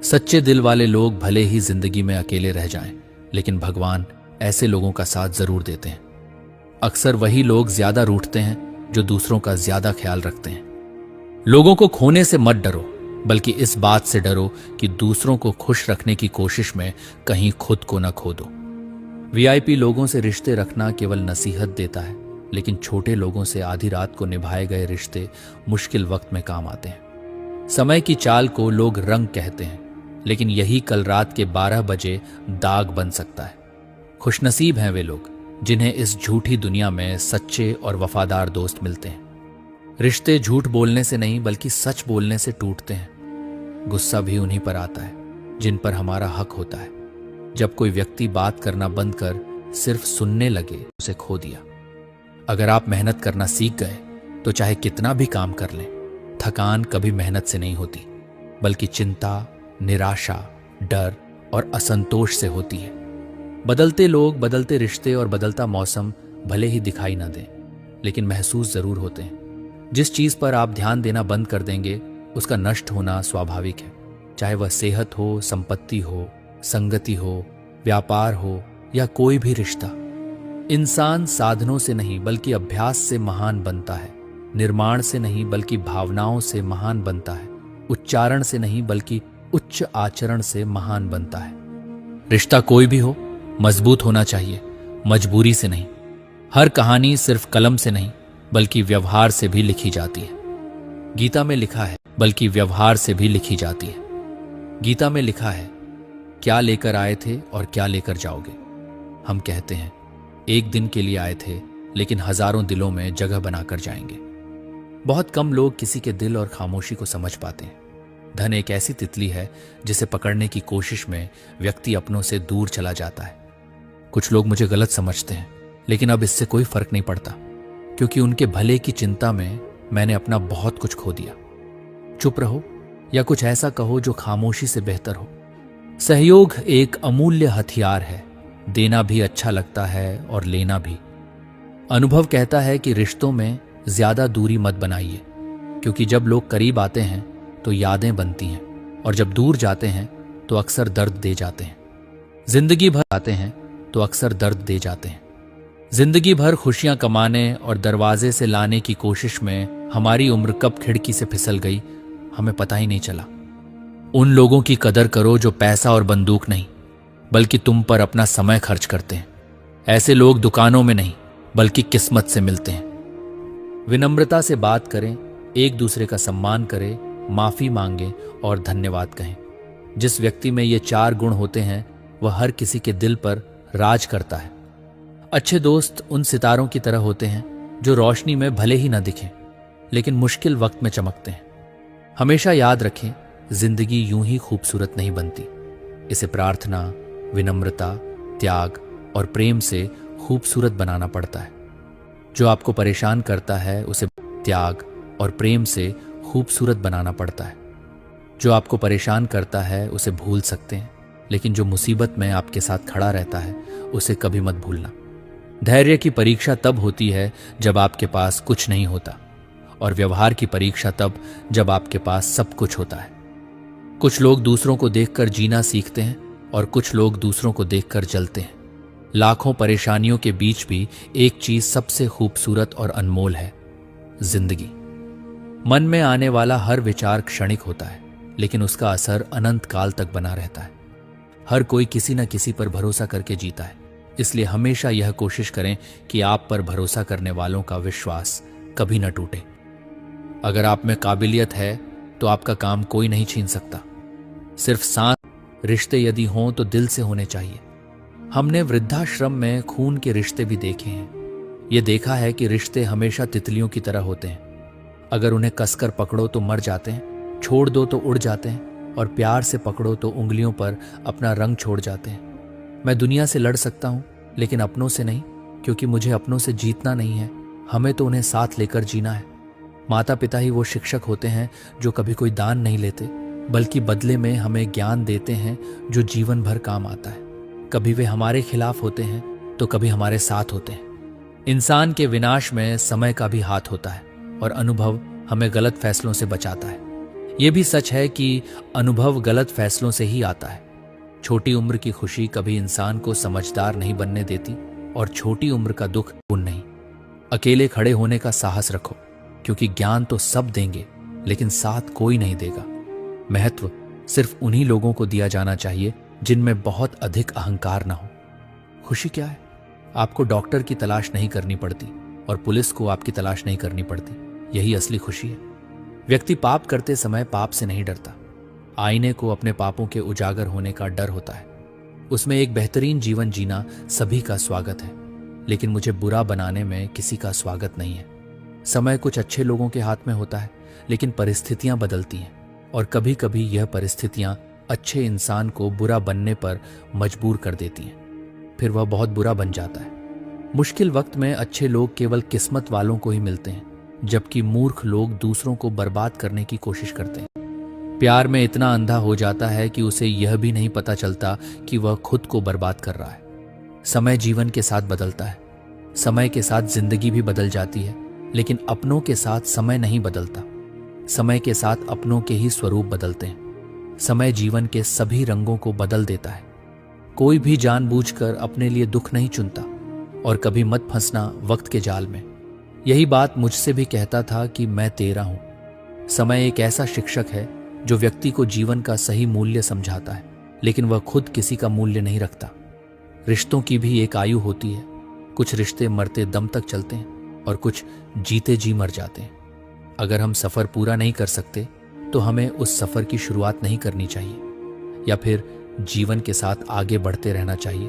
सच्चे दिल वाले लोग भले ही जिंदगी में अकेले रह जाएं, लेकिन भगवान ऐसे लोगों का साथ जरूर देते हैं। अक्सर वही लोग ज्यादा रूठते हैं जो दूसरों का ज्यादा ख्याल रखते हैं। लोगों को खोने से मत डरो, बल्कि इस बात से डरो कि दूसरों को खुश रखने की कोशिश में कहीं खुद को न खो दो। वीआईपी लोगों से रिश्ते रखना केवल नसीहत देता है, लेकिन छोटे लोगों से आधी रात को निभाए गए रिश्ते मुश्किल वक्त में काम आते हैं। समय की चाल को लोग रंग कहते हैं, लेकिन यही कल रात के 12 बजे दाग बन सकता है। खुशनसीब हैं वे लोग जिन्हें इस झूठी दुनिया में सच्चे और वफादार दोस्त मिलते हैं। रिश्ते झूठ बोलने से नहीं बल्कि सच बोलने से टूटते हैं। गुस्सा भी उन्हीं पर आता है जिन पर हमारा हक होता है। जब कोई व्यक्ति बात करना बंद कर सिर्फ सुनने लगे, उसे खो दिया। अगर आप मेहनत करना सीख गए तो चाहे कितना भी काम कर लें, थकान कभी मेहनत से नहीं होती, बल्कि चिंता, निराशा, डर और असंतोष से होती है। बदलते लोग, बदलते रिश्ते और बदलता मौसम भले ही दिखाई ना दें, लेकिन महसूस जरूर होते हैं। जिस चीज पर आप ध्यान देना बंद कर देंगे, उसका नष्ट होना स्वाभाविक है। चाहे वह सेहत हो, संपत्ति हो, संगति हो, व्यापार हो या कोई भी रिश्ता। इंसान साधनों से नहीं बल्कि अभ्यास से महान बनता है। निर्माण से नहीं बल्कि भावनाओं से महान बनता है। उच्चारण से नहीं बल्कि उच्च आचरण से महान बनता है। रिश्ता कोई भी हो, मजबूत होना चाहिए, मजबूरी से नहीं। हर कहानी सिर्फ कलम से नहीं बल्कि व्यवहार से भी लिखी जाती है। गीता में लिखा है, बल्कि व्यवहार से भी लिखी जाती है। गीता में लिखा है, क्या लेकर आए थे और क्या लेकर जाओगे। हम कहते हैं एक दिन के लिए आए थे, लेकिन हजारों दिलों में जगह बनाकर जाएंगे। बहुत कम लोग किसी के दिल और खामोशी को समझ पाते हैं। धन एक ऐसी तितली है जिसे पकड़ने की कोशिश में व्यक्ति अपनों से दूर चला जाता है। कुछ लोग मुझे गलत समझते हैं, लेकिन अब इससे कोई फर्क नहीं पड़ता, क्योंकि उनके भले की चिंता में मैंने अपना बहुत कुछ खो दिया। चुप रहो या कुछ ऐसा कहो जो खामोशी से बेहतर हो। सहयोग एक अमूल्य हथियार है। देना भी अच्छा लगता है और लेना भी। अनुभव कहता है कि रिश्तों में ज्यादा दूरी मत बनाइए, क्योंकि जब लोग करीब आते हैं तो यादें बनती हैं, और जब दूर जाते हैं तो अक्सर दर्द दे जाते हैं। जिंदगी भर आते हैं तो अक्सर दर्द दे जाते हैं। जिंदगी भर खुशियां कमाने और दरवाजे से लाने की कोशिश में हमारी उम्र कब खिड़की से फिसल गई, हमें पता ही नहीं चला। उन लोगों की कदर करो जो पैसा और बंदूक नहीं, बल्कि तुम पर अपना समय खर्च करते हैं। ऐसे लोग दुकानों में नहीं बल्कि किस्मत से मिलते हैं। विनम्रता से बात करें, एक दूसरे का सम्मान करें, माफी मांगें और धन्यवाद कहें। जिस व्यक्ति में ये 4 गुण होते हैं, वह हर किसी के दिल पर राज करता है। अच्छे दोस्त उन सितारों की तरह होते हैं जो रोशनी में भले ही न दिखें, लेकिन मुश्किल वक्त में चमकते हैं। हमेशा याद रखें, जिंदगी यूं ही खूबसूरत नहीं बनती। इसे प्रार्थना, विनम्रता, त्याग और प्रेम से खूबसूरत बनाना पड़ता है। जो आपको परेशान करता है, उसे त्याग और प्रेम से खूबसूरत बनाना पड़ता है। जो आपको परेशान करता है उसे भूल सकते हैं, लेकिन जो मुसीबत में आपके साथ खड़ा रहता है उसे कभी मत भूलना। धैर्य की परीक्षा तब होती है जब आपके पास कुछ नहीं होता, और व्यवहार की परीक्षा तब जब आपके पास सब कुछ होता है। कुछ लोग दूसरों को देखकर जीना सीखते हैं और कुछ लोग दूसरों को देखकर जलते हैं। लाखों परेशानियों के बीच भी एक चीज सबसे खूबसूरत और अनमोल है, जिंदगी। मन में आने वाला हर विचार क्षणिक होता है, लेकिन उसका असर अनंत काल तक बना रहता है। हर कोई किसी न किसी पर भरोसा करके जीता है, इसलिए हमेशा यह कोशिश करें कि आप पर भरोसा करने वालों का विश्वास कभी न टूटे। अगर आप में काबिलियत है तो आपका काम कोई नहीं छीन सकता। सिर्फ सांस। रिश्ते यदि हों तो दिल से होने चाहिए। हमने वृद्धाश्रम में खून के रिश्ते भी देखे हैं। ये देखा है कि रिश्ते हमेशा तितलियों की तरह होते हैं। अगर उन्हें कसकर पकड़ो तो मर जाते हैं, छोड़ दो तो उड़ जाते हैं, और प्यार से पकड़ो तो उंगलियों पर अपना रंग छोड़ जाते हैं। मैं दुनिया से लड़ सकता हूं, लेकिन अपनों से नहीं, क्योंकि मुझे अपनों से जीतना नहीं है। हमें तो उन्हें साथ लेकर जीना है। माता पिता ही वो शिक्षक होते हैं जो कभी कोई दान नहीं लेते, बल्कि बदले में हमें ज्ञान देते हैं जो जीवन भर काम आता है। कभी वे हमारे खिलाफ होते हैं तो कभी हमारे साथ होते हैं। इंसान के विनाश में समय का भी हाथ होता है, और अनुभव हमें गलत फैसलों से बचाता है। यह भी सच है कि अनुभव गलत फैसलों से ही आता है। छोटी उम्र की खुशी कभी इंसान को समझदार नहीं बनने देती और छोटी उम्र का दुख गुण नहीं। अकेले खड़े होने का साहस रखो, क्योंकि ज्ञान तो सब देंगे लेकिन साथ कोई नहीं देगा। महत्व सिर्फ उन्हीं लोगों को दिया जाना चाहिए जिनमें बहुत अधिक अहंकार ना हो। खुशी क्या है? आपको डॉक्टर की तलाश नहीं करनी पड़ती और पुलिस को आपकी तलाश नहीं करनी पड़ती। यही असली खुशी है। व्यक्ति पाप करते समय पाप से नहीं डरता। आईने को अपने पापों के उजागर होने का डर होता है। उसमें एक बेहतरीन जीवन जीना सभी का स्वागत है, लेकिन मुझे बुरा बनाने में किसी का स्वागत नहीं है। समय कुछ अच्छे लोगों के हाथ में होता है, लेकिन परिस्थितियां बदलती हैं और कभी कभी यह परिस्थितियां अच्छे इंसान को बुरा बनने पर मजबूर कर देती हैं। फिर वह बहुत बुरा बन जाता है। मुश्किल वक्त में अच्छे लोग केवल किस्मत वालों को ही मिलते हैं, जबकि मूर्ख लोग दूसरों को बर्बाद करने की कोशिश करते हैं। प्यार में इतना अंधा हो जाता है कि उसे यह भी नहीं पता चलता कि वह खुद को बर्बाद कर रहा है। समय जीवन के साथ बदलता है। समय के साथ जिंदगी भी बदल जाती है, लेकिन अपनों के साथ समय नहीं बदलता। समय के साथ अपनों के ही स्वरूप बदलते हैं। समय जीवन के सभी रंगों को बदल देता है। कोई भी जानबूझकर अपने लिए दुख नहीं चुनता, और कभी मत फंसना वक्त के जाल में। यही बात मुझसे भी कहता था कि मैं तेरा हूं। समय एक ऐसा शिक्षक है जो व्यक्ति को जीवन का सही मूल्य समझाता है, लेकिन वह खुद किसी का मूल्य नहीं रखता। रिश्तों की भी एक आयु होती है। कुछ रिश्ते मरते दम तक चलते हैं और कुछ जीते जी मर जाते हैं। अगर हम सफर पूरा नहीं कर सकते तो हमें उस सफर की शुरुआत नहीं करनी चाहिए, या फिर जीवन के साथ आगे बढ़ते रहना चाहिए